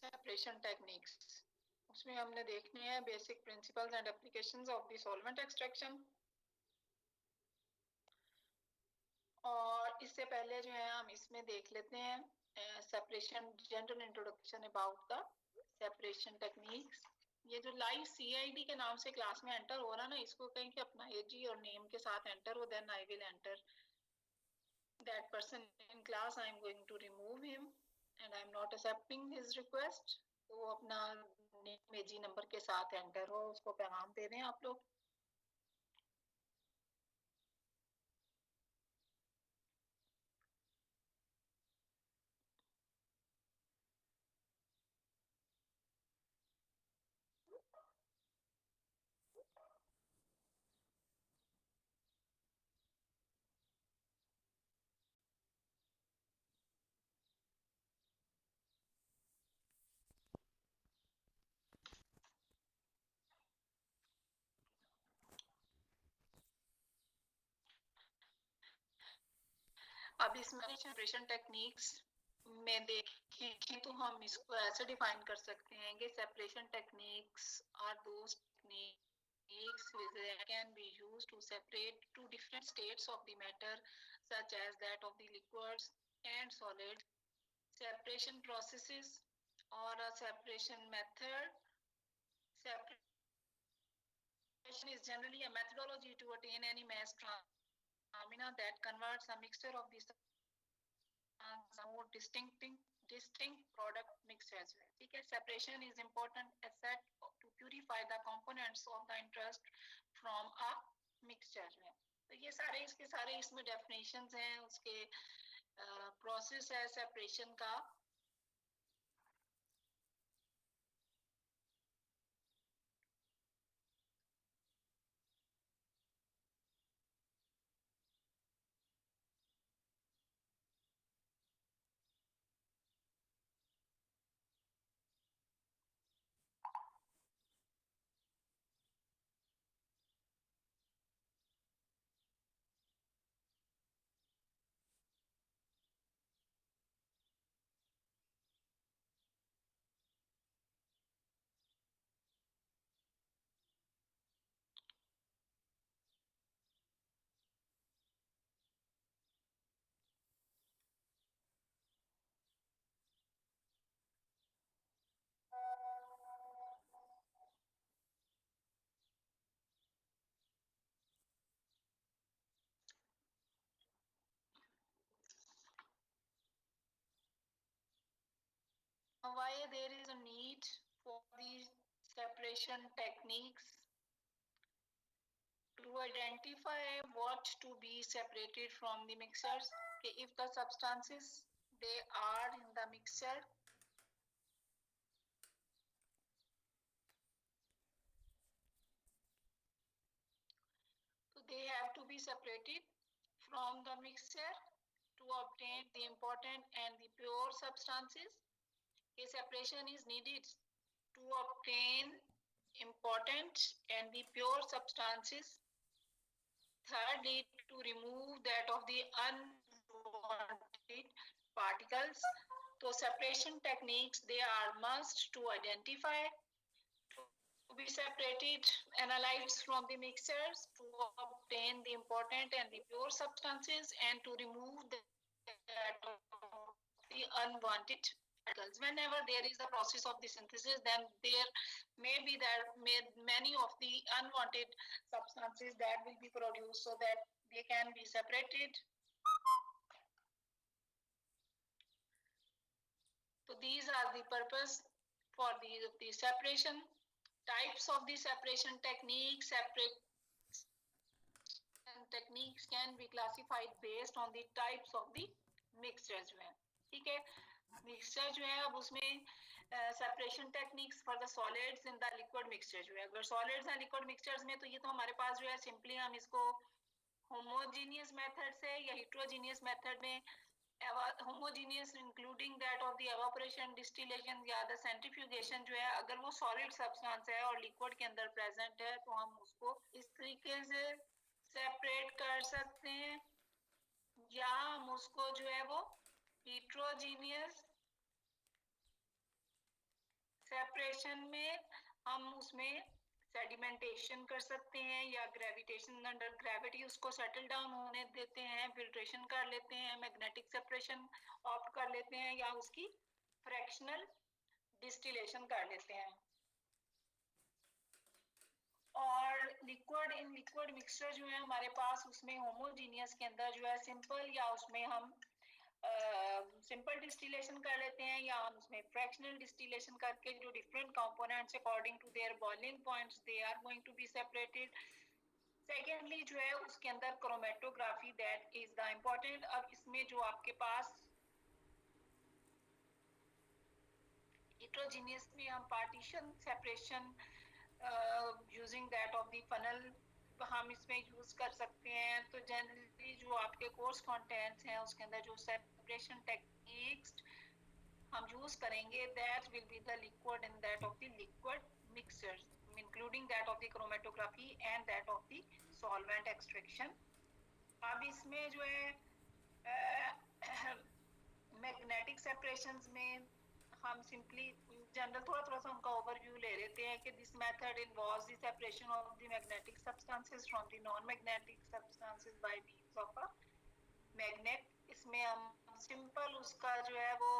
Separation techniques, उसमें हमने देखने हैं basic principles and applications of the solvent extraction. और इससे पहले जो है हम इसमें देख लेते हैं separation, general introduction about the separation techniques. ये जो लाइव सीआईडी के नाम से क्लास में एंटर हो रहा ना, इसको कहें कि अपना एजी और नेम के साथ एंटर हो, then I will enter that person in class. I am going to remove him and I am not accepting his request. तो अपना नेम एजी नंबर के साथ एंटर हो, उसको पैगाम दे दें आप लोग। अब इसमें सेपरेशन टेक्निक्स में देखें तो हम इसको ऐसे डिफाइन कर सकते हैं कि separation techniques are those techniques which can be used to separate two different states of the matter such as that of the liquids and solids. Separation processes or a separation method. Separation is generally a methodology to attain any mass phenomena that converts a mixture of the more distinct product mixtures है, ठीक है। Separation is important asset to purify the components of the interest from a mixture में। तो ये सारे इसके सारे इसमें definitions हैं, उसके process है separation का। Why there is a need for these separation techniques? To identify what to be separated from the mixtures. If the substances they are in the mixture, so they have to be separated from the mixture to obtain the important and the pure substances. A separation is needed to obtain important and the pure substances. Thirdly, to remove that of the unwanted particles. So separation techniques, they are must to identify, to be separated analytes from the mixtures, to obtain the important and the pure substances, and to remove that of the unwanted particles. Whenever there is a process of the synthesis, then there may be many of the unwanted substances that will be produced so that they can be separated. So these are the purpose for the separation. Types of the separation techniques. Techniques can be classified based on the types of the mixture जो है, ठीक है। Mixture जो है अब उसमें separation techniques for the solids in the liquid mixture जो है, अगर सॉलिड्स एंड लिक्विड मिक्सचर्स में तो ये तो हमारे पास जो है सिंपली हम इसको होमोजीनियस मेथड से या हिट्रोजीनियस मेथड में, homogeneous including that of the evaporation, distillation या द सेंट्रीफ्यूगेशन जो है, अगर वो सॉलिड सब्सटेंस है और लिक्विड के अंदर प्रेजेंट है तो हम उसको इस तरीके से सेपरेट कर सकते हैं, या हम उसको जो है वो हिट्रोजीनियस सेपरेशन में हम उसमें सेडिमेंटेशन कर सकते हैं या ग्रेविटेशन, अंडर ग्रेविटी उसको सेटल डाउन होने देते हैं, फिल्ट्रेशन कर लेते हैं, मैग्नेटिक सेपरेशन ऑप्ट कर लेते हैं, या उसकी फ्रैक्शनल डिस्टिलेशन कर लेते हैं। और लिक्विड मिक्सचर जो है हमारे पास, उसमें होमोजीनियस के अंदर जो है सिंपल, या उसमें हम सिंपल डिस्टिलेशन कर लेते हैं, या हम उसमें फ्रैक्शनल डिस्टिलेशन करके जो different components according to their boiling points they are going to be separated. Secondly जो है उसके अंदर chromatography, that is the important. अब इसमें जो आपके पास हेटेरोजीनियस में हम partition separation using that of the funnel हम इसमें यूज कर सकते हैं। तो जनरली जो आपके कोर्स कंटेंट्स हैं उसके अंदर जो सेपरेशन टेक्निक्स हम यूज करेंगे, that will be the liquid in that of the liquid mixtures, including that of the chromatography and that of the solvent extraction. अब इसमें जो है मैग्नेटिक सेपरेशंस में हम सिंपली जनरल थोड़ा सा उनका ओवरव्यू ले लेते हैं कि this method involves the separation of the magnetic substances from the non magnetic substances by means of a magnet. इसमें हम सिंपल उसका जो है वो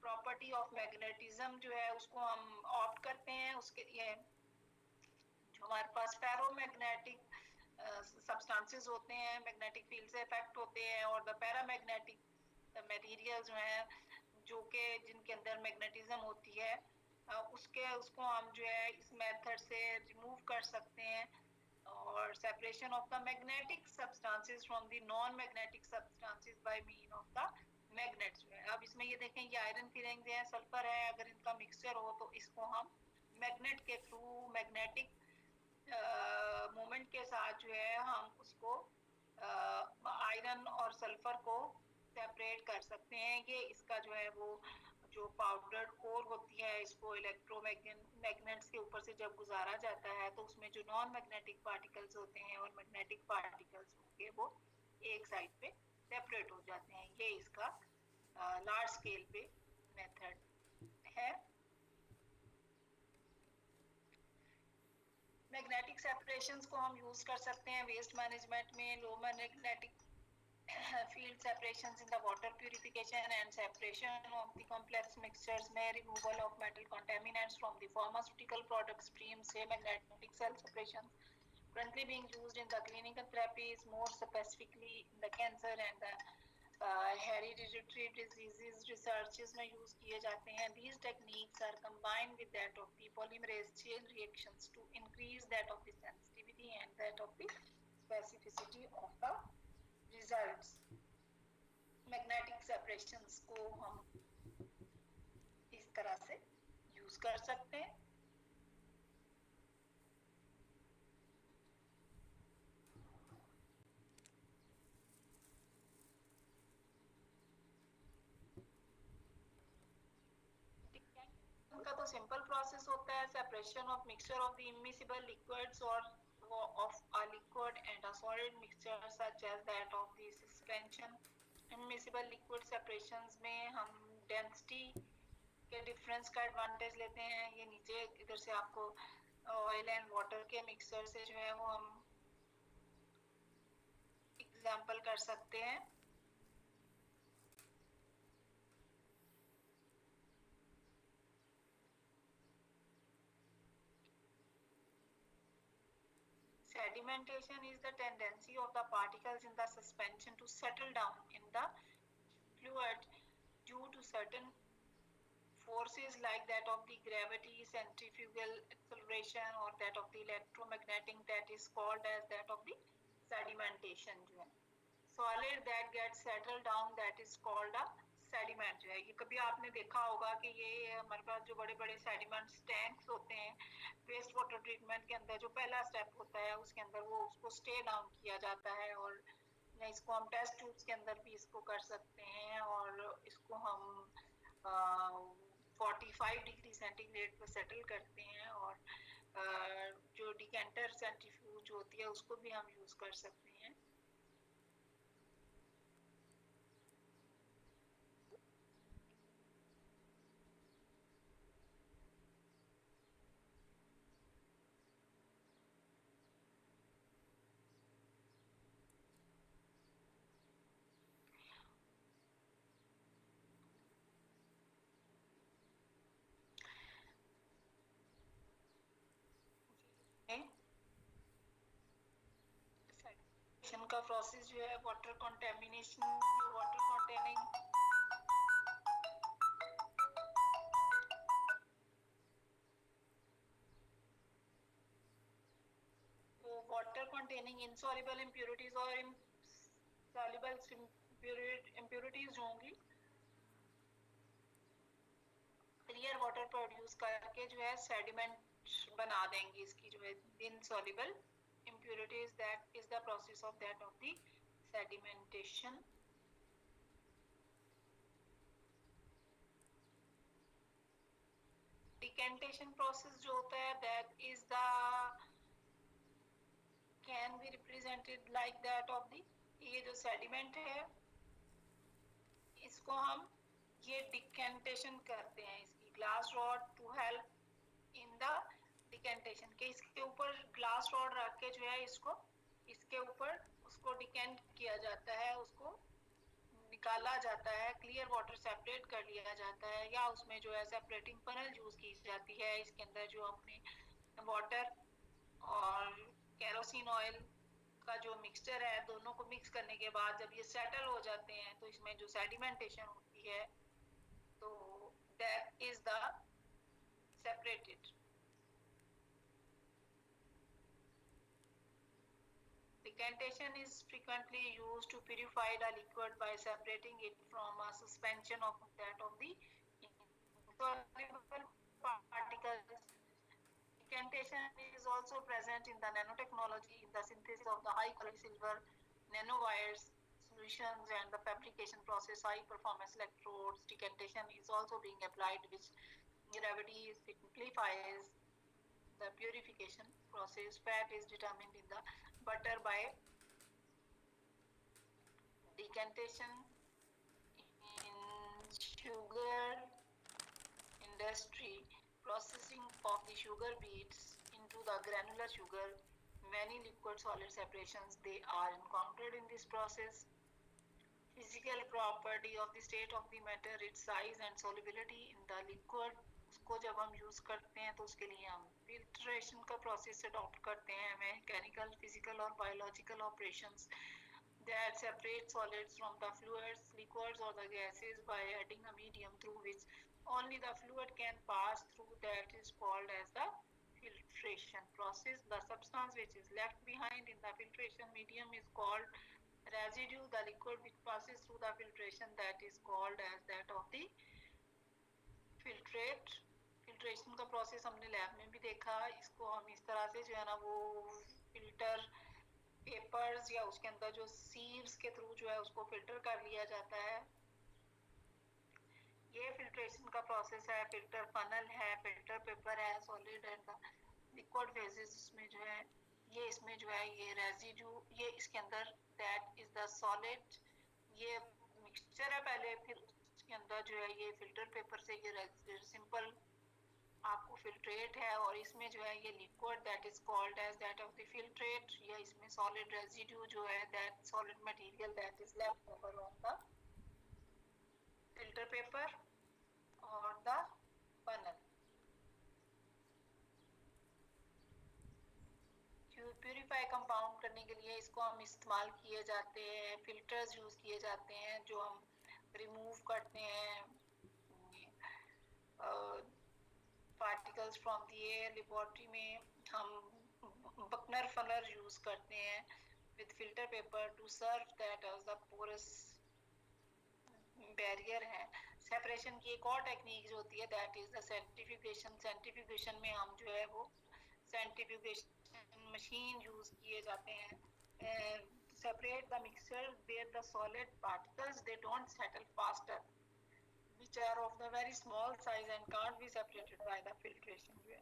प्रॉपर्टी ऑफ मैग्नेटिज्म जो है उसको हम ऑप्ट करते हैं। उसके ये जो हमारे पास फेरोमैग्नेटिक सब्सटेंसेस होते हैं, मैग्नेटिक फील्ड से इफेक्ट होते हैं, और द पैरामैग्नेटिक मटेरियल जो है जो कि जिनके अंदर मैग्नेटिज्म होती है, उसको हम जो है इस मेथड से रिमूव कर सकते हैं। और separation of the magnetic substances from the non magnetic substances bye mean of the magnets जो है। अब इसमें ये देखें ये आयरन फिरेंज है, सल्फर है, अगर इनका मिक्सचर हो तो इसको हम मैग्नेट के थ्रू मैग्नेटिक मोमेंट के साथ जो है हम उसको आयरन और सल्फर को सेपरेट कर सकते हैं। ये इसका जो है वो जो पाउडर कोर होती है, इसको इलेक्ट्रोमैग्नेट्स के ऊपर से जब गुजारा जाता है तो उसमें जो नॉन मैग्नेटिक पार्टिकल्स होते हैं और मैग्नेटिक पार्टिकल्स होंगे वो एक साइड पे सेपरेट हो जाते हैं। ये इसका लार्ज स्केल पे मेथड है। मैग्नेटिक सेपरेशंस को हम यूज कर सकते हैं वेस्ट मैनेजमेंट में, लो magnetic field separations in the water purification and separation of the complex mixtures में removal of metal contaminants from the pharmaceutical product stream से magnetic cell separation currently being used in the clinical therapies, more specifically in the cancer and the hereditary diseases researches में use किए जाते हैं। These techniques are combined with that of the polymerase chain reactions to increase that of the sensitivity and that of the specificity of the results। Magnetic separations को हम इस तरह से use कर सकते हैं। उनका तो सिंपल प्रोसेस होता है, separation of mixture of the immiscible liquids और of a liquid and a solid mixture such as that of the suspension। immiscible liquid separations में हम डेंसिटी के डिफरेंस का एडवांटेज लेते हैं। ये नीचे इधर से आपको ऑयल एंड वाटर के मिक्सचर से जो है वो हम एग्जांपल कर सकते हैं। Sedimentation is the tendency of the particles in the suspension to settle down in the fluid due to certain forces like that of the gravity, centrifugal acceleration, or that of the electromagnetic, that is called as that of the sedimentation जो है। Solid that gets settled down, that is called a sediment जो है। ये कभी आपने देखा होगा कि ये हमारे पास जो बड़े बड़े सेडिमेंट टैंक्स होते हैं वेस्ट वाटर ट्रीटमेंट के अंदर, जो पहला स्टेप होता है उसके अंदर वो उसको स्टे डाउन किया जाता है, और इसको हम टेस्ट ट्यूब्स के अंदर भी इसको कर सकते हैं, और इसको हम 45 डिग्री सेंटीग्रेड पर सेटल करते हैं, और जो डिकेंटर सेंट्रीफ्यूज होती है उसको भी हम यूज कर सकते हैं। का प्रोसेस जो है water contamination, water containing water containing insoluble impurities और insoluble impurities जो होंगी क्लियर वाटर प्रोड्यूस करके जो है सेडिमेंट बना देंगी इसकी जो है insoluble impurities. That is the process of the sedimentation. Decantation process जो होता है that is the can be represented like that of the ये जो sediment है इसको हम ये डिकेंटेशन करते हैं इसकी glass rod to help in the decantation के इसके ऊपर ग्लास रॉड रख के जो है इसको इसके ऊपर उसको डिकेंट किया जाता है, उसको निकाला जाता है, क्लियर वाटर सेपरेट कर लिया जाता है या उसमें जो है सेपरेटिंग फनल यूज की जाती है। इसके अंदर जो हमने वाटर और केरोसिन ऑयल का जो मिक्सचर है दोनों को मिक्स करने के बाद जब ये सेटल हो जाते हैं तो इसमें जो सेडिमेंटेशन होती है तो that is the separated. Decantation is frequently used to purify the liquid by separating it from a suspension of that of the insoluble particles. Decantation is also present in the nanotechnology, in the synthesis of the high quality silver nanowires solutions and the fabrication process high performance electrodes. Decantation is also being applied which gravity simplifies the purification process. Fat is determined in the butter by decantation. In sugar industry, processing of the sugar beets into the granular sugar, many liquid solid separations they are encountered in this process. Physical property of the state of the matter, its size and solubility in the liquid, उसको जब हम use करते हैं तो उसके लिए हम filtration का प्रोसेस अडॉप्ट करते हैं। मैकेनिकल, फिजिकल और biological operations that separate solids from the fluids, liquids or the gases by adding a medium through which only the fluid can pass through, that is called as the filtration process. The substance which is left behind in the filtration medium is called residue. The liquid which passes through the filtration that is called as that of the filtrate. Filtration का process हमने lab में भी देखा, इसको हम इस तरह से जो है ना वो फिल्टर पेपर्स या उसके अंदर जो सीव्स के थ्रू जो है उसको फिल्टर कर लिया जाता है। ये फिल्ट्रेशन का प्रोसेस है। फिल्टर फनल है, फिल्टर पेपर है, सॉलिड एंड लिक्विड फेजेस में जो है ये इसमें जो है ये रेजिड्यू ये इसके अंदर दैट इज द सॉलिड, ये मिक्सचर है पहले, फिर उसके अंदर जो है ये फिल्टर पेपर से ये सिंपल आपको फिल्ट्रेट है और इसमें जो है ये liquid that is called as that of the filtrate, या इसमें सॉलिड रेजिड्यू जो है that solid material that is left over on the filter paper और द फनल। प्यूरिफाई कंपाउंड करने के लिए इसको हम इस्तेमाल किए जाते हैं, फिल्टर्स यूज किए जाते हैं जो हम रिमूव करते हैं particles from the air. Laboratory में हम बकनर फनल यूज करते हैं with filter paper to serve that as the porous barrier है। सेपरेशन की एक और टेक्निक जो होती है that is the centrifugation. Centrifugation में हम जो है वो सेंट्रीफ्यूगेशन मशीन यूज किए जाते हैं। Separate the mixture where the solid particles they don't settle faster which are of the very small size and can't be separated by the filtration जो है।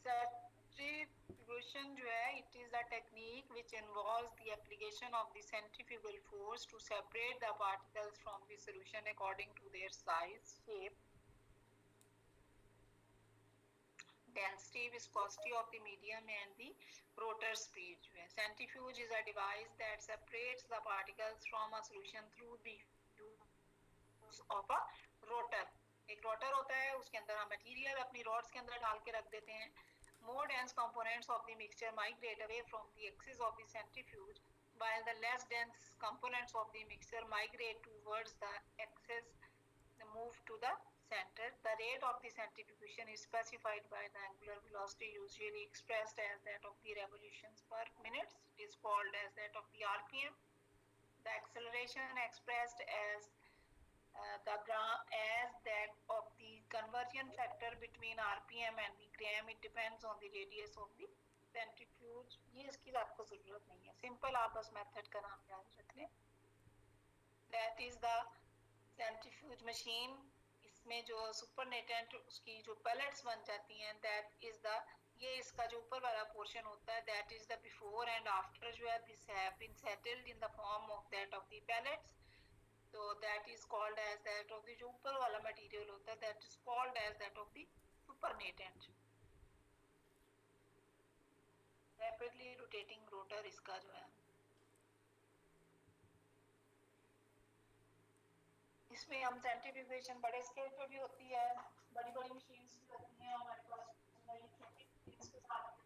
Centrifugation जो है it is a technique which involves the application of the centrifugal force to separate the particles from the solution according to their size, shape, density, viscosity of the medium and the rotor speed जो है। Centrifuge is a device that separates the particles from a solution through the of a rotor. एक rotor होता है उसके अंदर हम material अपनी rods के अंदर डाल के रख देते हैं, more dense components of the mixture migrate away from the axis of the centrifuge, while the less dense components of the mixture migrate towards the axis, move to the center. The rate of the centrifugation is specified by the angular velocity, usually expressed as that of the revolutions per minute. It is called as that of the RPM. The acceleration expressed as that of the conversion factor between RPM and the gram. It depends on the radius of the centrifuge. ये इसकी आपको जरूरत नहीं है, simple आप बस method का नाम याद रख लें. That is the centrifuge machine. इसमें जो सुपरनेटेंट उसकी जो pellets बन जाती हैं, that is the, ये इसका जो ऊपर वाला पोर्शन होता है, that is the before and after जो है, this have been settled in the form of that of the pellets. So that is called as that of the जो ऊपर वाला मटेरियल होता है, that is called as that of the supernatant. Rapidly rotating rotor इसका जो है, इसमें हम सेंट्रीफ्यूगेशन बड़े स्केल पे भी होती है, बड़ी बड़ी मशीन्स भी होती हैं हमारे पास, छोटी मशीन्स के साथ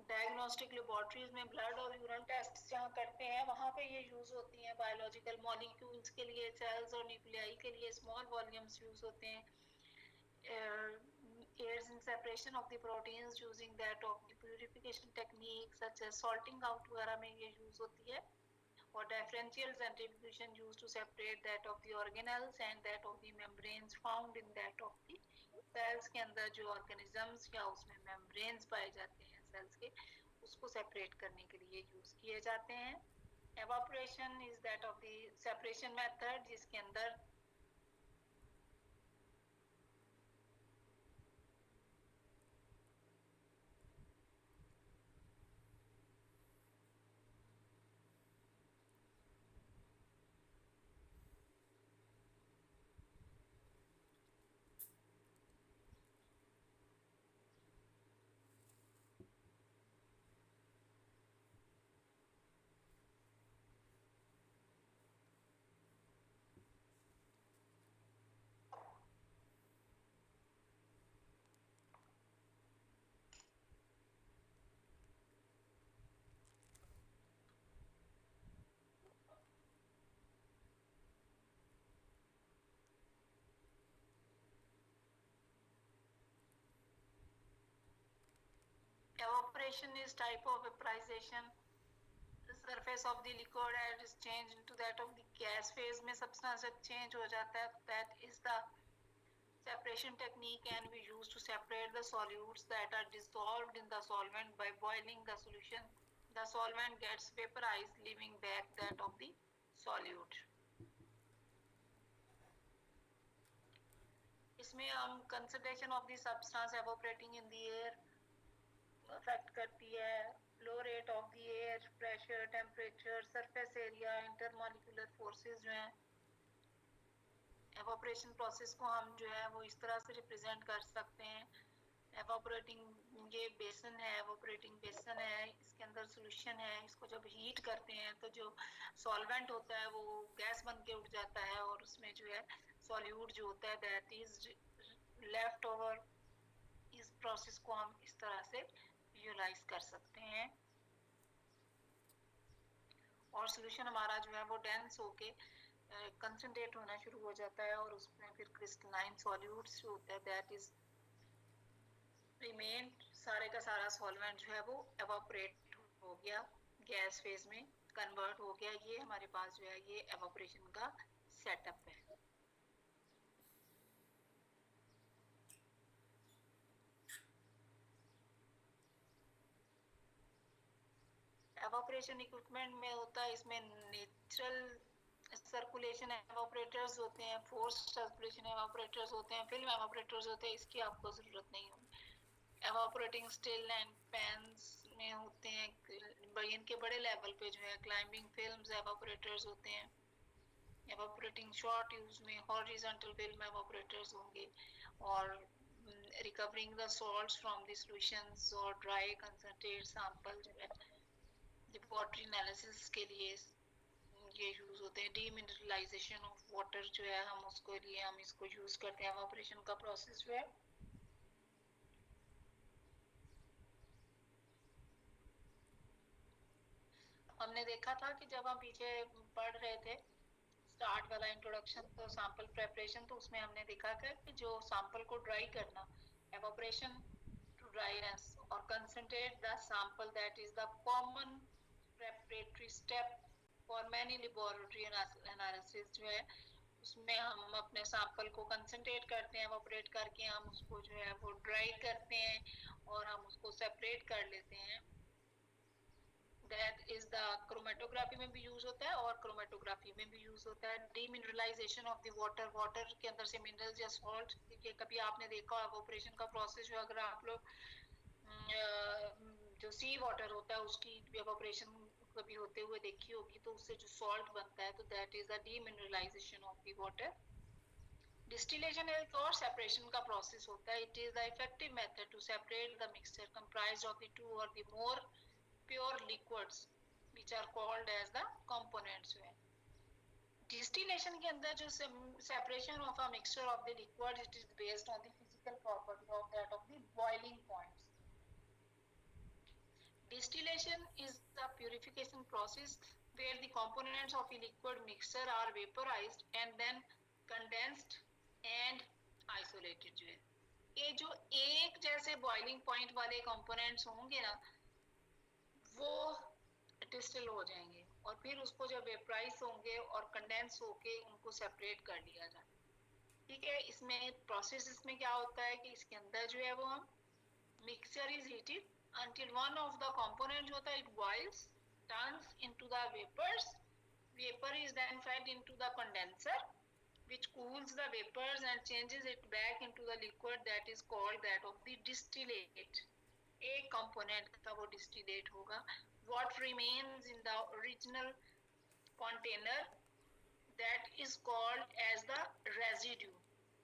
डायग्नोस्टिक लेबोरेटरीज में ब्लड और यूरिन टेस्ट जहाँ करते हैं वहाँ पे ये यूज होती हैं. बायोलॉजिकल मॉलिक्यूल्स के लिए, सेल्स और न्यूक्लियाई के लिए स्मॉल वॉल्यूम्स यूज होते हैं. aids in separation of the proteins using that of the purification technique such as salting out वगैरह में ये यूज होती है. और differential centrifugation used to separate that of the organelles and that of the membranes found in that of the cells के अंदर जो organisms या उसमें membranes पाए जाते हैं सेल्स के, उसको सेपरेट करने के लिए यूज किए जाते हैं. Evaporation is that of the separation method, जिसके अंदर evaporation is type of vaporization. The surface of the liquid is changed into that of the gas phase में substance change हो जाता है. That is the separation technique, and we use to separate the solutes that are dissolved in the solvent by boiling the solution. The solvent gets vaporized, leaving back that of the solute. इसमें हम concentration of the substance evaporating in the air affect करती है. Low rate of the air, pressure, temperature, surface area, intermolecular forces जो हैं, evaporation process को हम जो है वो इस तरह से रिप्रेजेंट कर सकते हैं. एवापोरेटिंग ये बेसन है, एवापोरेटिंग बेसन है, इसके अंदर सॉल्यूशन है. इसको जब हीट करते हैं तो जो सॉल्वेंट होता है वो गैस बन के उठ जाता है, और उसमें जो है सॉल्यूट जो होता है दैट इज लेफ्ट ओवर. इस प्रोसेस को हम इस तरह से विजुअलाइज कर सकते हैं. और सॉल्यूशन हमारा जो है वो डेंस होके कंसंट्रेट होना शुरू हो जाता है, और उसमें फिर क्रिस्टलाइन सॉल्यूट्स जो होता है दैट इज रिमेन. सारे का सारा सॉल्वेंट जो है वो एवापोरेट हो गया, गैस फेज में कन्वर्ट हो गया. ये हमारे पास जो है ये एवापोरेशन का सेटअप है. एवापोरेशन इक्विपमेंट में होता है, इसमें नेचुरल सर्कुलेशन एवापोरेटर्स होते हैं, फोर्स सर्कुलेशन एवापोरेटर्स होते हैं, फिल्म एवापोरेटर्स होते हैं. इसकी आपको जरूरत नहीं होगी. एवापोरेटिंग स्टिल एंड पैन्स में होते हैं, इनके बड़े लेवल पे जो है क्लाइंबिंग फिल्म्स एवापोरेटर्स होते हैं. एवापोरेटिंग शॉर्ट यूज में हॉरिजॉन्टल फिल्म एवापोरेटर्स होंगे, और recovering the salts from the solutions और ड्राई कंसंट्रेट सैंपल जो है लेबोरेटरी एनालिसिस के लिए ये यूज होते हैं। डीमिनरलाइजेशन ऑफ वाटर जो है हम उसको लिए हम इसको यूज करते हैं। एवापोरेशन का प्रोसेस जो है हमने देखा था कि जब हम पीछे पढ़ रहे थे स्टार्ट वाला इंट्रोडक्शन, तो सैंपल प्रेपरेशन, तो उसमें हमने देखा कि जो सैंपल को ड्राई करना, एवापोरेशन टू ड्राईनेस, और concentrate the sample, that is the common preparatory step for many laboratory analysis जो है उसमें हम अपने सैंपल को कंसंट्रेट करते हैं, एवापोरेट करके हम उसको जो है वो ड्राई करते हैं और हम उसको सेपरेट कर लेते हैं। दैट इज द क्रोमेटोग्राफी में भी यूज होता है और क्रोमेटोग्राफी में भी यूज होता है। Demineralisation of the water, water के अंदर से मिनरल्स या सॉल्ट, देखिए कभी आपने देखा एवापोरेशन का प्रोसेस जो अगर आप लोग जो सी वाटर होता है उसकी एवापोरेशन कभी होते हुए देखी होगी, तो उससे जो सॉल्ट बनता है, तो that is the demineralisation of the water. Distillation एक और सेपरेशन का प्रोसेस होता है। It is the effective method to separate the mixture comprised of the two और the more pure liquids which are called as the components है। Distillation के अंदर जो separation of a mixture of the liquid, it is based on the physical property of that of the boiling points. Distillation is the purification process where the components of a liquid mixture are vaporized and then condensed and isolated जो है। ये जो एक जैसे boiling point वाले components होंगे ना, वो डिस्टिल हो जाएंगे और फिर उसको जब वेपराइज होंगे और कंडेंस होके उनको सेपरेट कर लिया जाता है। ठीक है, इसमें प्रोसेस इसमें क्या होता है कि इसके अंदर जो है वो हम mixture is heated until one of the components होता है it boils, turns into the vapors. Vapor is then fed into the condenser which cools the vapors and changes it back into the liquid that is called that of the distillate. एक component का वो distillate होगा। What remains in the original container that is called as the residue,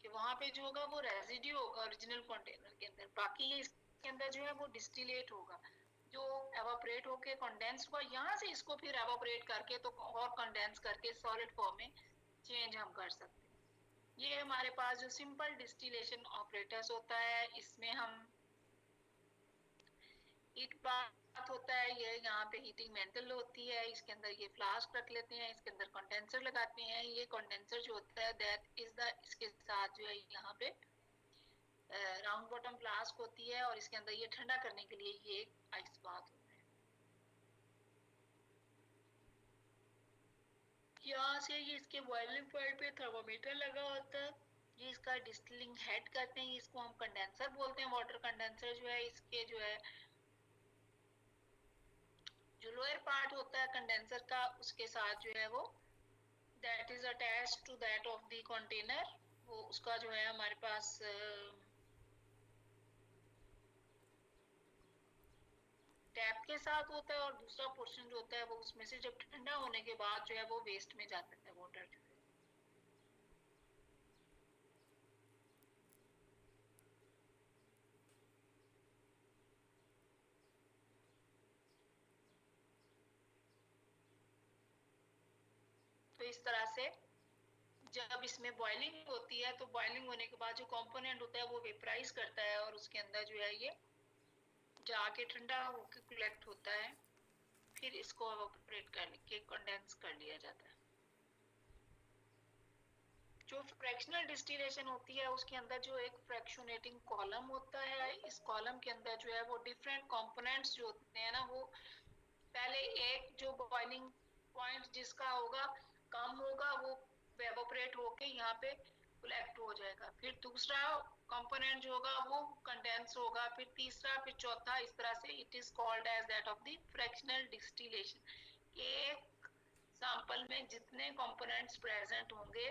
कि वहां पे जो होगा वो रेजिड्यू होगा ओरिजिनल कंटेनर के अंदर। बाकी ये इसके अंदर जो है वो डिस्टिलेट होगा जो एवापोरेट होके कंडेंस हुआ, यहाँ से इसको फिर एवापोरेट करके तो और कंडेंस करके सॉलिड फॉर्म में चेंज हम कर सकते हैं। ये हमारे पास जो सिंपल डिस्टिलेशन ऑपरेटर्स होता है, इसमें हम हीट बाथ होता है, ये यहाँ पे हीटिंग मेटल होती है, इसके अंदर ये फ्लास्क रख लेते हैं, इसके अंदर कंडेंसर लगाते हैं। ये कंडेंसर जो होता है दैट इज द, इसके साथ जो है यहाँ पे राउंड बॉटम फ्लास्क होती है और इसके अंदर ये ठंडा करने के लिए ये आइस बाथ होता है। यहाँ से ये इसके बॉइलिंग पॉइंट पे थर्मोमीटर लगा होता है, ये इसका डिस्टिलिंग हेड कहते हैं, इसको हम कंडेंसर बोलते हैं। वाटर कंडेंसर जो है इसके जो है जो लोअर पार्ट होता है कंडेंसर का, उसके साथ जो है वो that is attached to that of the container, वो उसका जो है हमारे पास टैप के साथ होता है और दूसरा पोर्शन जो होता है वो उसमें से जब ठंडा होने के बाद जो है वो वेस्ट में जाता है वाटर जो है। तो इस तरह से जब इसमें बॉइलिंग होती है तो बॉइलिंग होने के बाद जो कंपोनेंट होता है वो वेपराइज करता है और उसके अंदर जो है ये जाके ठंडा होकर कलेक्ट होता है, फिर इसको एवापोरेट करके कंडेंस कर लिया जाता है। जो फ्रैक्शनल डिस्टिलेशन होती है उसके अंदर जो एक फ्रैक्शनेटिंग कॉलम होता है, इस कॉलम के अंदर जो है वो डिफरेंट कंपोनेंट्स जो होते हैं ना, वो पहले एक जो बॉइलिंग पॉइंट जिसका होगा कम होगा वो एवापोरेट होके यहाँ पे कलेक्ट हो जाएगा, फिर दूसरा कंपोनेंट जो होगा वो कंडेंस होगा, फिर तीसरा, फिर चौथा, इस तरह से it is called as that of the fractional distillation. एक सैंपल में जितने कंपोनेंट्स प्रेजेंट होंगे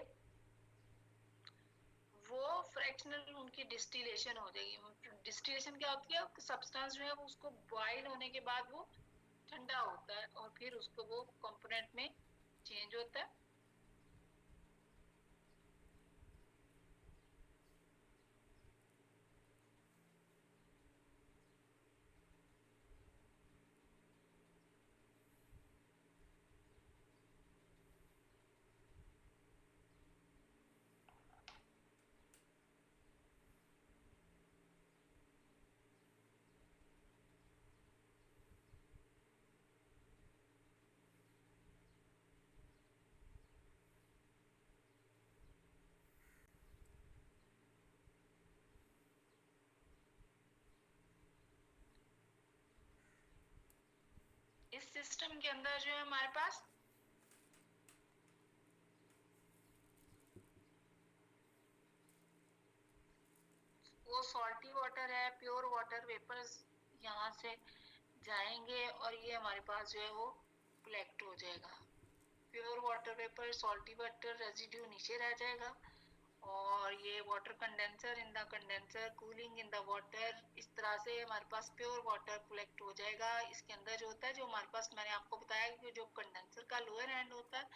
वो फ्रैक्शनल उनकी डिस्टिलेशन हो जाएगी। डिस्टिलेशन क्या होती है, सब्सटेंस जो है वो उसको बॉइल होने के बाद वो ठंडा होता है और फिर उसको वो कंपोनेंट में चेंज होता है। इस सिस्टम के अंदर जो है हमारे पास वो सॉल्टी वाटर है, प्योर वाटर वेपर्स यहाँ से जाएंगे और ये हमारे पास जो है वो कलेक्ट हो जाएगा। Pure water vapour, salty water residue नीचे रह जाएगा और ये water condenser in the condenser, cooling in the water, इस तरह से हमारे पास प्योर वाटर कलेक्ट हो जाएगा। इसके अंदर जो होता है, जो हमारे पास मैंने आपको बताया कि जो कंडेंसर का लोअर एंड होता है,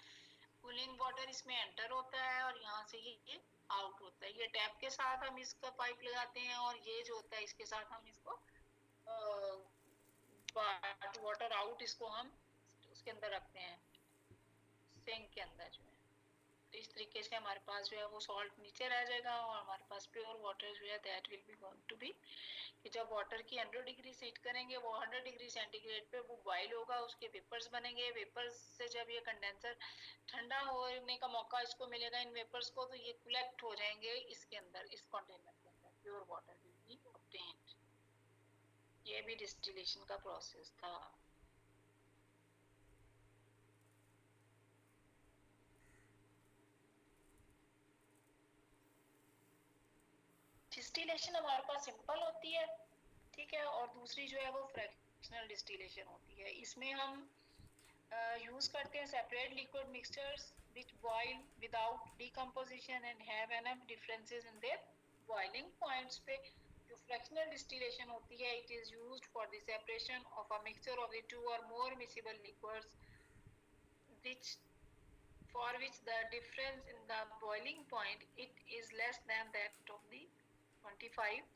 कूलिंग वाटर इसमें एंटर होता है और यहाँ से ये आउट होता है। ये टैप के साथ हम इसका पाइप लगाते हैं और ये जो होता है इसके साथ हम इसको वाटर आउट इसको हम उसके अंदर रखते हैं, सिंक के अंदर जो है। तो इस तरीके से हमारे पास जो है वो सॉल्ट नीचे रह जाएगा और हमारे पास प्योर वाटर जो है that will be going to be, कि जब वाटर की 100 डिग्री हीट करेंगे वो 100 डिग्री सेंटीग्रेड पे वो बॉइल होगा, उसके वेपर्स बनेंगे। वेपर्स से जब ये कंडेंसर ठंडा होने का मौका इसको मिलेगा इन वेपर्स को, तो ये कलेक्ट हो जाएंगे इसके अंदर, इस कंटेनर के अंदर, pure water will be obtained. ये भी डिस्टिलेशन का प्रोसेस था। डिस्टिलेशन हमारे पास सिंपल होती है, ठीक है, और दूसरी जो है वो फ्रैक्शनल डिस्टिलेशन होती है। इसमें हम यूज करते हैं separate liquid mixtures which boil without decomposition and have enough differences in their boiling points पे जो fractional distillation होती है, it is used for the separation of a mixture of the two or more miscible liquids which for which the difference in the boiling point it is less than that of the 25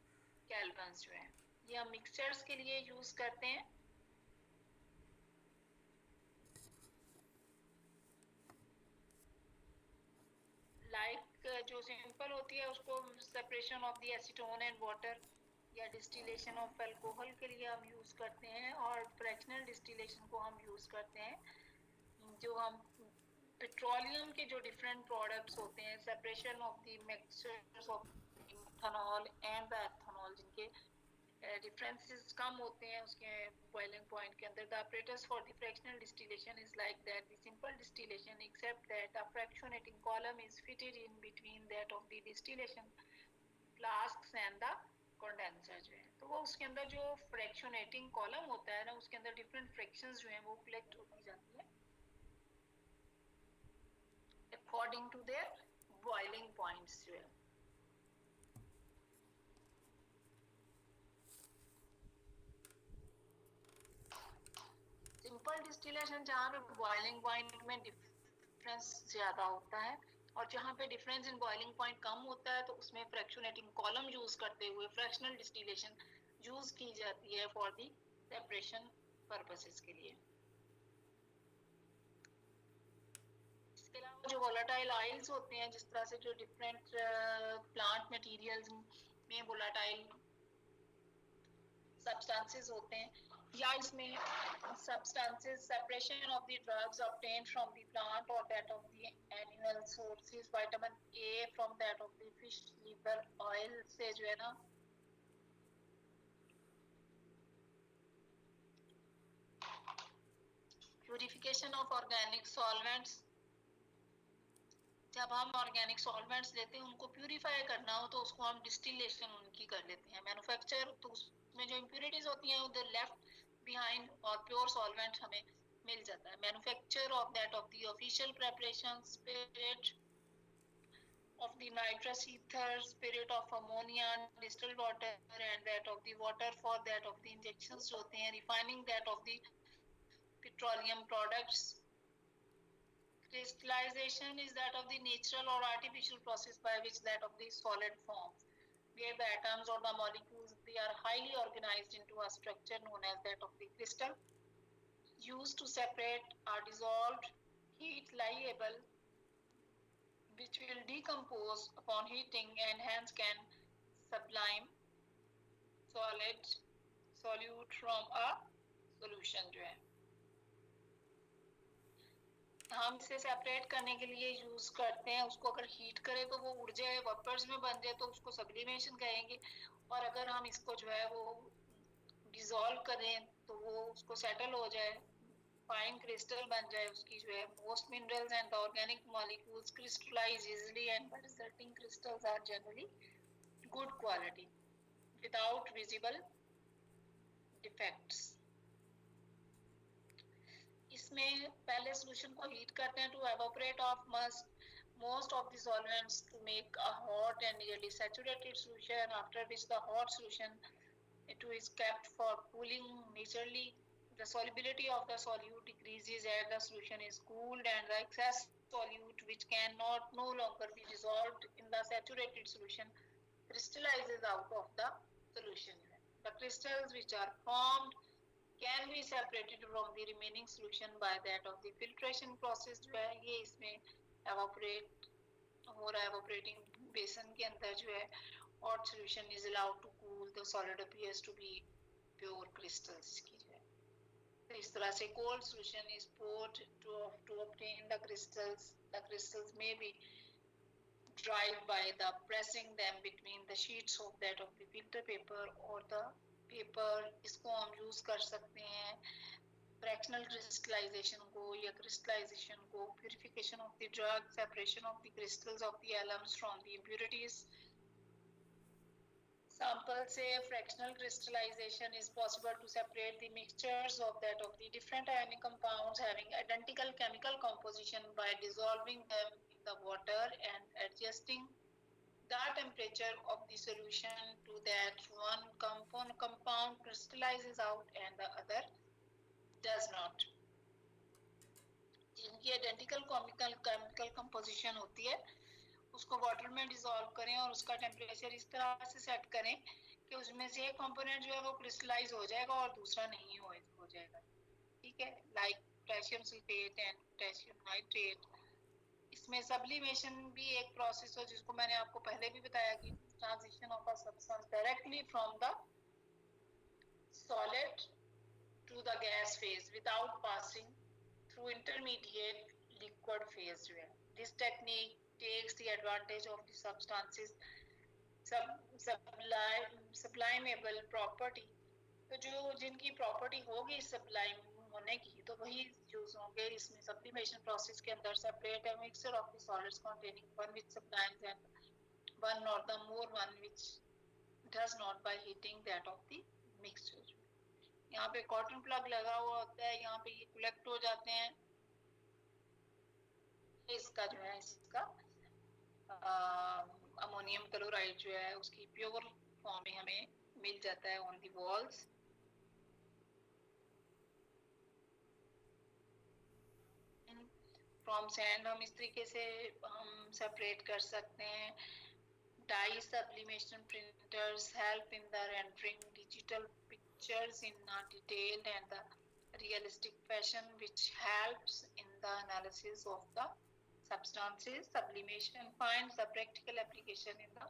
kelvins जो है, ये हम mixtures के लिए use करते हैं। जो simple होती है उसको separation of the acetone and water या डिस्टिलेशन ऑफ अल्कोहल के लिए हम यूज करते हैं, और फ्रैक्शनल डिस्टिलेशन को हम यूज करते हैं जो हम पेट्रोलियम के जो डिफरेंट प्रोडक्ट्स होते हैं, separation of the mixtures of ethanol and the ethanol, जिनके डिफरेंसेस कम होते हैं उसके बॉइलिंग पॉइंट के अंदर। The apparatus for the fractional distillation is like that the simple distillation, except that a fractionating column is fitted in between that of the distillation flasks and the condenser जो है। तो वो उसके अंदर जो fractionating column होता है ना, उसके अंदर डिफरेंट फ्रैक्शंस जो हैं वो कलेक्ट होती जाती है according to their boiling points जो है। सिंपल डिस्टिलेशन जहाँ पे बॉइलिंग पॉइंट में डिफरेंस ज्यादा होता है और जहाँ पे डिफरेंस इन बॉइलिंग पॉइंट कम होता है, तो उसमें फ्रैक्शनेटिंग कॉलम यूज करते हुए फ्रैक्शनल डिस्टिलेशन यूज की जाती है फॉर दी सेपरेशन पर्पसेस के लिए। इसके अलावा जो वोलाटाइल ऑयल्स होते हैं, जिस तरह से जो डिफरेंट प्लांट मटेरियल्स में वोलाटाइल सब्सटेंसेस होते हैं, या इसमें substances separation of the drugs obtained from the plant or that of the animal sources, vitamin A from that of the fish liver oil से जो है ना purification of organic solvents, जब हम ऑर्गेनिक सॉल्वेंट्स लेते हैं उनको प्यूरिफाई करना हो तो उसको हम डिस्टिलेशन उनकी कर लेते हैं। मैन्युफैक्चर तो उसमें जो इम्प्योरिटीज होती हैं उधर लेफ्ट बिहाइंड और प्योर सॉल्वेंट हमें मिल जाता है। Manufacture of that of the official preparation, spirit of the nitrous ether, spirit of ammonia, distilled water and that of the water for that of the injections जो होते हैं, refining that of the petroleum products। Crystallization is that of the natural or artificial process by which that of the solid forms, where the atoms or the molecules they are highly organized into a structure known as that of the crystal, used to separate are dissolved, heat liable, which will decompose upon heating and hence can sublime solid solute from a solution जो है। हम इसे separate करने के लिए use करते हैं, उसको अगर हीट करें तो वो उड़ जाए, वेपर्स में बन जाए तो उसको सब्लिमेशन कहेंगे, और अगर हम इसको जो है वो डिसॉल्व करें तो वो उसको सेटल हो जाए फाइन क्रिस्टल बन जाए उसकी जो है. Most minerals and the organic molecules crystallize easily and the resulting crystals are generally good quality without visible defects. इसमें पहले सॉल्यूशन को हीट करते हैं to evaporate off most of the solvents to make a hot and nearly saturated solution, after which the hot solution it is kept for cooling. Naturally, the solubility of the solute decreases as the solution is cooled, and the excess solute, which cannot no longer be dissolved in the saturated solution, crystallizes out of the solution. The crystals which are formed can be separated from the remaining solution by that of the filtration process. जो है ये इसमें evaporate हो रहा है. evaporating basin के अंदर जो है hot solution is allowed to cool, the solid appears to be pure crystals की जो है. तो इस तरह से cold solution is poured to obtain the crystals. The crystals may be dried by the pressing them between the sheets of that of the filter paper or the paper. इसको हम use कर सकते हैं fractional crystallization को या crystallization को, purification of the drug, separation of the crystals of the alums from the impurities. Sample say fractional crystallization is possible to separate the mixtures of that of the different ionic compounds having identical chemical composition by dissolving them in the water and adjusting the temperature of the solution to that one compound crystallizes out and the other does not. जिनकी identical chemical composition होती है उसको water में dissolve करें और उसका temperature इस तरह से सेट करें कि उसमें से एक कंपोनेंट जो है वो क्रिस्टलाइज हो जाएगा और दूसरा नहीं हो जाएगा. ठीक है, like potassium sulphate and potassium nitrate. इसमें सब्लिमेशन भी एक प्रोसेस है जिसको मैंने आपको पहले भी बताया कि transition of a substance directly from the solid to the gas phase without passing through intermediate liquid phase. This technique takes the advantage of the substances sublimable property. तो जो जिनकी प्रॉपर्टी होगी सब्लाइम होने की तो वही यूज होंगे इसमें. सब्लिमेशन प्रोसेस के अंदर separate a mixture of the solids containing one which sublimes and one or the more one which does not by heating that of the mixture. यहाँ पे कॉटन प्लग लगा हुआ होता है, यहाँ पे ये कलेक्ट हो जाते हैं. इसका जो है इसका अमोनियम क्लोराइड जो है उसकी प्योर फॉर्म में हमें मिल जाता है on the walls. From sand हम इस तरीके से हम सेपरेट कर सकते हैं. Dye sublimation printers help in the rendering digital pictures in a detailed and the realistic fashion, which helps in the analysis of the substances. Sublimation finds a practical application in the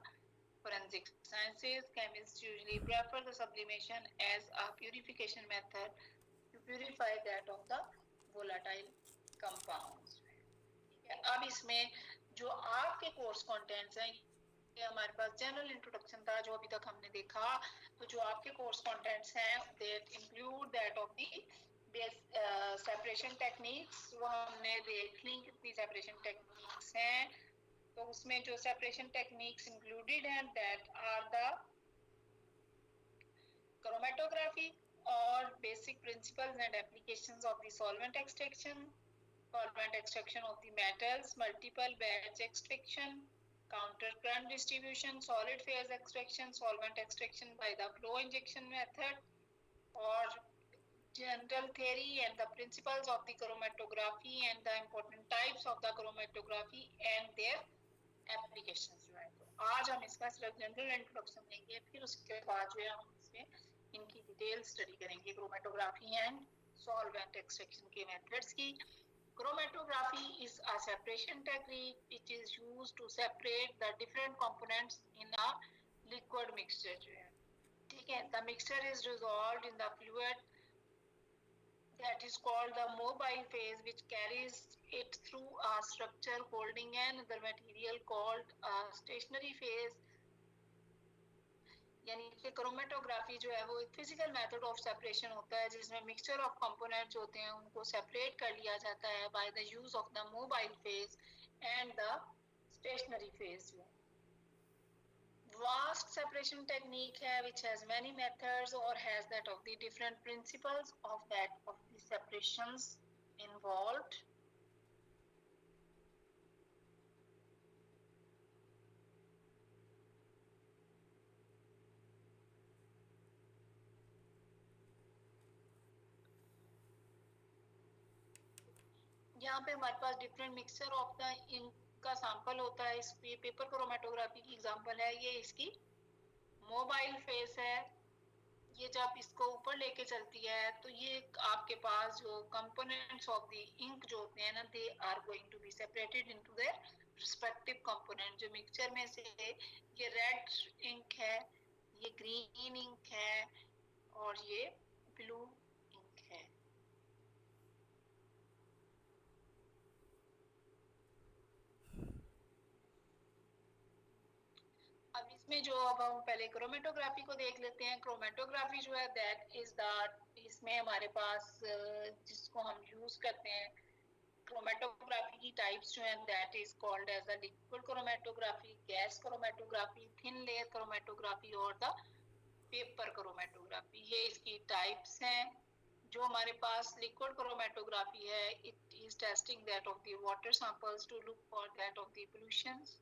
forensic sciences. Chemists usually prefer the sublimation as a purification method to purify that of the volatile compounds. अब इसमें जो आपके course contents हैं हमारे पास general introduction था जो अभी तक हमने देखा. तो जो आपके कोर्स कंटेंट्स हैं that include that of the separation techniques. वो हमने देख ली कितनी सेपरेशन टेक्निक्स हैं. तो उसमें जो सेपरेशन टेक्निक्स इंक्लूडेड हैं दैट आर द क्रोमेटोग्राफी और basic principles and applications of the solvent extraction, solvent extraction of the metals, multiple batch extraction, counter current distribution, solid phase extraction, solvent extraction by the flow injection method, or general theory and the principles of the chromatography and the important types of the chromatography and their applications. जो है तो आज हम इसका सिर्फ general introduction देंगे, फिर उसके बाद जो है हम इसमें इनकी डिटेल स्टडी करेंगे क्रोमेटोग्राफी एंड सॉल्वेंट एक्सट्रैक्शन के मेथड्स की. Chromatography is a separation technique which is used to separate the different components in a liquid mixture. ठीक है, the mixture is dissolved in the fluid that is called the mobile phase, which carries it through a structure holding another material called a stationary phase. यानी कि chromatography जो है वो एक physical method of separation होता है जिसमें mixture of components होते हैं उनको सेपरेट कर लिया जाता है by the use of the mobile phase and the stationary phase. Vast separation technique है which has many methods or has that of the different principles of that of the separations involved. यहाँ पे हमारे पास different mixture of the ink का sample होता है। इस paper chromatography की एग्जांपल है, ये इसकी मोबाइल फेस है। ये जब इसको ऊपर लेके चलती है तो ये आपके पास जो कंपोनेंट्स ऑफ द इंक जो होते हैं ना, they are going to be separated into their respective component. जो मिक्सचर में से ये रेड इंक है, ये ग्रीन इंक है और ये ब्लू इंक है। अब इसमें जो अब हम पहले क्रोमेटोग्राफी को देख लेते हैं। क्रोमेटोग्राफी जो है दैट इज द, इसमें हमारे पास जिसको हम यूज करते हैं क्रोमेटोग्राफी की टाइप्स जो है that is called as the liquid chromatography, gas chromatography, thin layer chromatography और द पेपर क्रोमेटोग्राफी। ये इसकी टाइप्स हैं। जो हमारे पास लिक्विड क्रोमेटोग्राफी है, it is testing that of the water samples to look for that of the pollutions.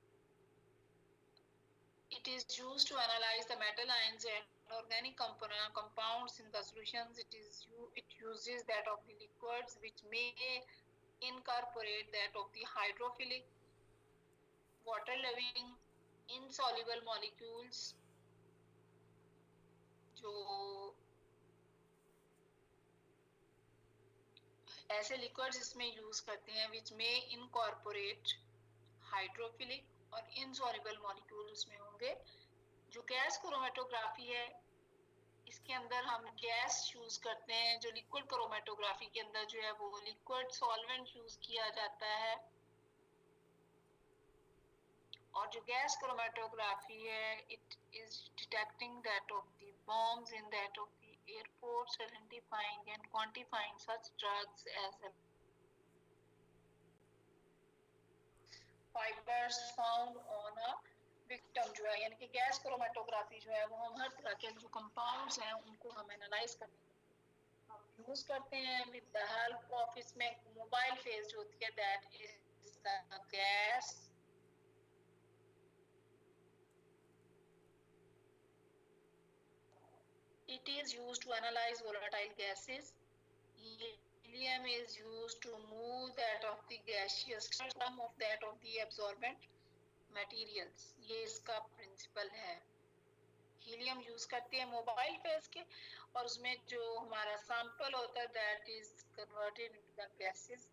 It is used to analyze the metal ions and organic compounds in the solutions. It uses that of the liquids which may incorporate that of the hydrophilic, water-loving, insoluble molecules जो ऐसे liquids इसमें use करते हैं which may incorporate hydrophilic और insoluble molecule उसमें होंगे। जो gas chromatography है इसके अंदर हम गैस यूज करते हैं। जो लिक्विड क्रोमेटोग्राफी के अंदर जो है वो लिक्विड सॉल्वेंट यूज किया जाता है। और जो गैस क्रोमेटोग्राफी है it is detecting that of the bombs in that of the airports, identifying and quantifying such drugs as fibres found on a victim जो है। यानी कि गैस क्रोमेटोग्राफी जो है वो हम हर तरह के जो कंपाउंड्स हैं उनको हम एनालाइज करने के हम यूज करते हैं विद द हेल्प ऑफ, इसमें मोबाइल फेज जो होती है that is the gas it is used to analyze volatile gases. Helium is used to move that of the gaseous, some of that of the absorbent materials. ये इसका principal है। Helium use करते हैं mobile phase के और उसमें जो हमारा सैंपल होता है that is converted into the gases,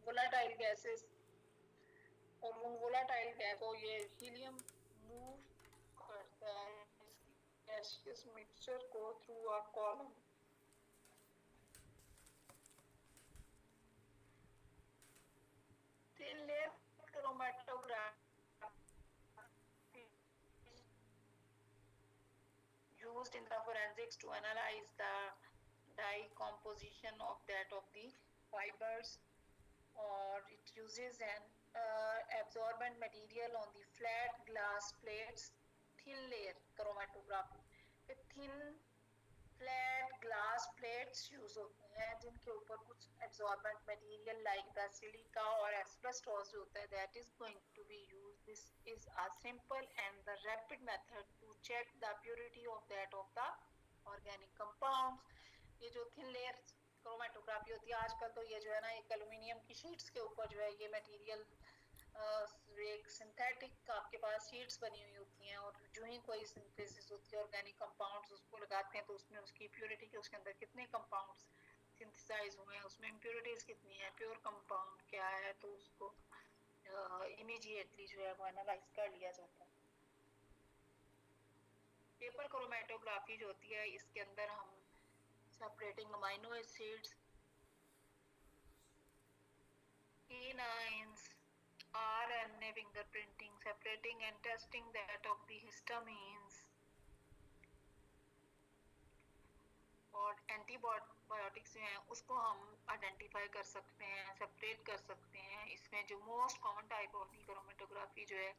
volatile gases. और उन वोलेटाइल गैस को ये हीलियम मूव करता है गैसियस मिक्सचर को through a column. Thin layer chromatography used in the forensics to analyze the decomposition of that of the fibers, or it uses an absorbent material on the flat glass plates, thin layer chromatography। thin flat glass plates use होते हैं जिनके ऊपर कुछ absorbent material like the silica और asbestos जो होता है that is going to be used. This is a simple and the rapid method to check the purity of that of the organic compounds. ये जो थिन लेयर क्रोमेटोग्राफी होती है आजकल तो ये जो है ना एक एल्यूमिनियम की शीट्स के ऊपर जो है ये मटेरियल एक सिंथेटिक आपके पास शीट्स बनी हुई होती हैं और जो ही कोई सिंथेसिस होती है ऑर्गेनिक कंपाउंड्स उसको लगाते हैं तो उसमें उसकी प्योरिटी के उसके अंदर कितने कंपाउंड्स सिंथेसाइज हुए हैं, उसमें इम्प्योरिटीज कितनी है, प्योर कंपाउंड क्या है, तो उसको इमीडिएटली जो है वो एनालाइज कर लिया जाता है। पेपर क्रोमेटोग्राफी जो होती है इसके अंदर हम separating amino acids, anions, RNA fingerprinting, separating and testing that of the histamines, और एंटीबायोटिक्स जो हैं उसको हम आइडेंटिफाई कर सकते हैं, सेपरेट कर सकते हैं। इसमें जो most common type of the chromatography जो है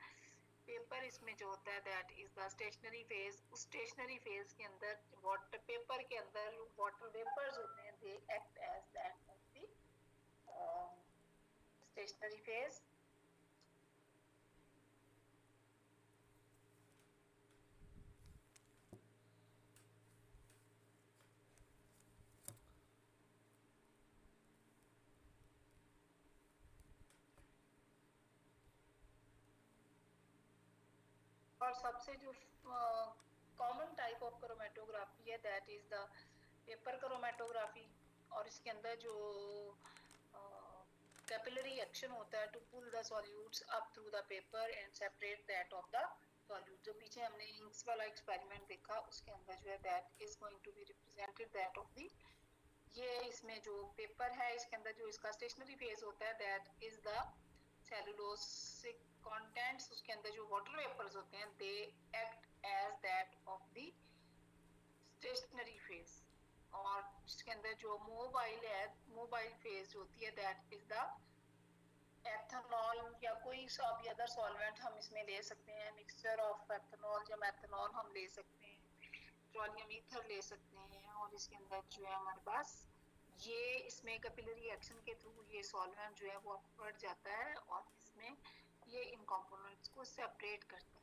पेपर इसमें जो होता है that is the stationary phase. उस स्टेशनरी फेज के अंदर वाटर पेपर के अंदर वाटर वेपर्स होते हैं, they act as that of the stationary phase. और सबसे जो कॉमन टाइप ऑफ क्रोमेटोग्राफी है that is the paper chromatography. और इसके अंदर जो कैपिलरी एक्शन होता है to pull the solutes up through the paper and separate that of the solute. जो पीछे हमने इंक्स वाला एक्सपेरिमेंट देखा उसके अंदर जो है that is going to be represented that of the, ये इसमें जो पेपर है इसके अंदर जो इसका स्टेशनरी फेज होता है that is the cellulosic contents. उसके अंदर जो वाटर वेपर्स होते हैं they act as that of the stationary phase. और इसके अंदर जो मोबाइल है, मोबाइल फेज होती है दैट इज द एथेनॉल या कोई सा भी अदर सॉल्वेंट हम इसमें ले सकते हैं, मिक्सचर ऑफ एथेनॉल या मेथनॉल हम ले सकते हैं, पेट्रोलियम ईथर ले सकते हैं। और इसके अंदर जो है हमारे पास ये इसमें कैपिलरी एक्शन के थ्रू ये सॉल्वेंट जो है वो बढ़ जाता है और इसमें ये इन कंपोनेंट्स को सेपरेट करता है।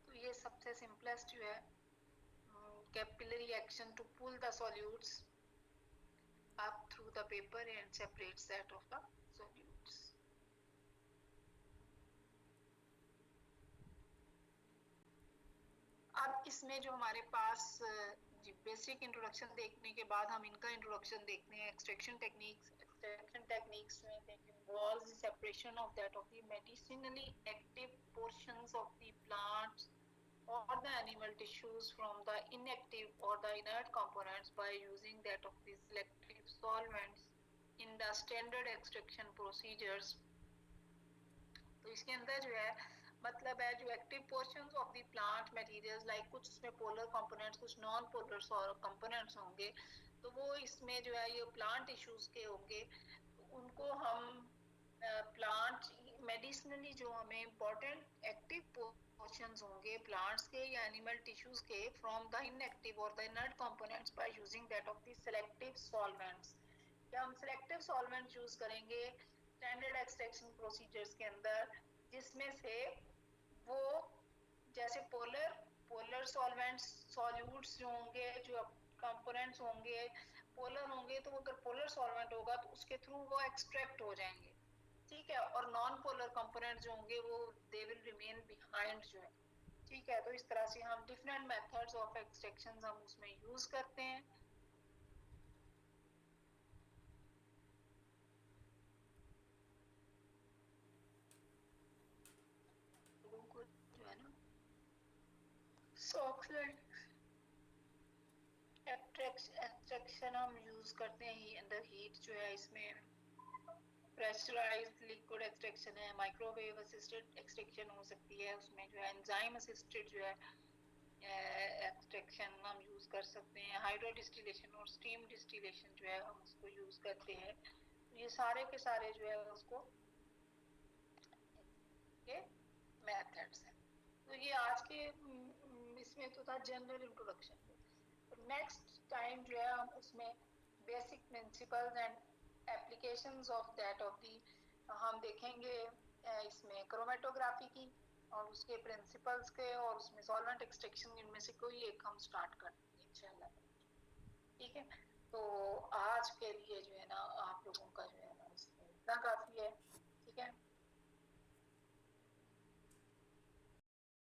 तो ये सबसे सिंपलेस्ट जो है capillary action to pull the solutes up through the paper and separates that of the solutes. अब इसमें जो हमारे पास बेसिक इंट्रोडक्शन देखने के बाद हम इनका इंट्रोडक्शन देखते हैं। Extraction techniques. एक्सट्रैक्शन टेक्निक्स में they involve the separation of that of the medicinally active portions of the plants or the animal tissues from the inactive or the inert components by using that of the selective solvents in the standard extraction procedures. तो इसके अंदर जो है मतलब है जो active portions of the plant materials like कुछ इसमें पोलर कंपोनेंट्स कुछ नॉन पोलर कंपोनेंट्स होंगे, तो वो इसमें जो है ये प्लांट टिश्यूज के होंगे। तो उनको हम प्लांट मेडिसिनली जो हमें इम्पोर्टेंट एक्टिव पोर्शंस होंगे प्लांट्स के या एनिमल टिश्यूज के फ्रॉम द इनएक्टिव और the inert components by using that of the selective solvents. क्या हम सेलेक्टिव सॉल्वेंट यूज करेंगे स्टैंडर्ड एक्सट्रैक्शन प्रोसीजर्स के अंदर, जिसमें से वो जैसे पोलर सॉल्वेंट्स सॉल्यूट्स जो होंगे जो कंपोनेंट्स होंगे पोलर होंगे, तो अगर पोलर सॉल्वेंट होगा तो उसके थ्रू वो एक्सट्रैक्ट हो जाएंगे, ठीक है। और नॉन पोलर कंपोनेंट जो होंगे वो दे विल रिमेन बिहाइंड जो है, ठीक है। तो इस तरह से हम डिफरेंट मेथड्स ऑफ एक्सट्रैक्शन हम उसमें यूज करते हैं। जो है ना एक्सट्रैक्शन हम यूज करते हैं अंदर हीट जो है इसमें प्रेशराइज्ड लिक्विड एक्सट्रैक्शन है, माइक्रोवेव असिस्टेड एक्सट्रैक्शन हो सकती है, उसमें जो है एंजाइम असिस्टेड जो है एक्सट्रैक्शन हम यूज कर सकते हैं, हाइड्रो डिस्टिलेशन और स्टीम डिस्टिलेशन जो है हम उसको यूज करते हैं। ये सारे के सारे जो है उसको ये मेथड्स हैं। तो ये आज के इसमें तो था जनरल इंट्रोडक्शन। तो नेक्स्ट टाइम जो है हम उसमें basic principles and applications of that of the हम देखेंगे इसमें क्रोमेटोग्राफी की और उसके प्रिंसिपल्स के और उसमें सॉल्वेंट एक्सट्रैक्शन इनमें से कोई एक हम स्टार्ट कर देंगे इंशाल्लाह, ठीक है। तो आज के लिए जो है ना आप लोगों का जो है ना इसमें इतना काफी है।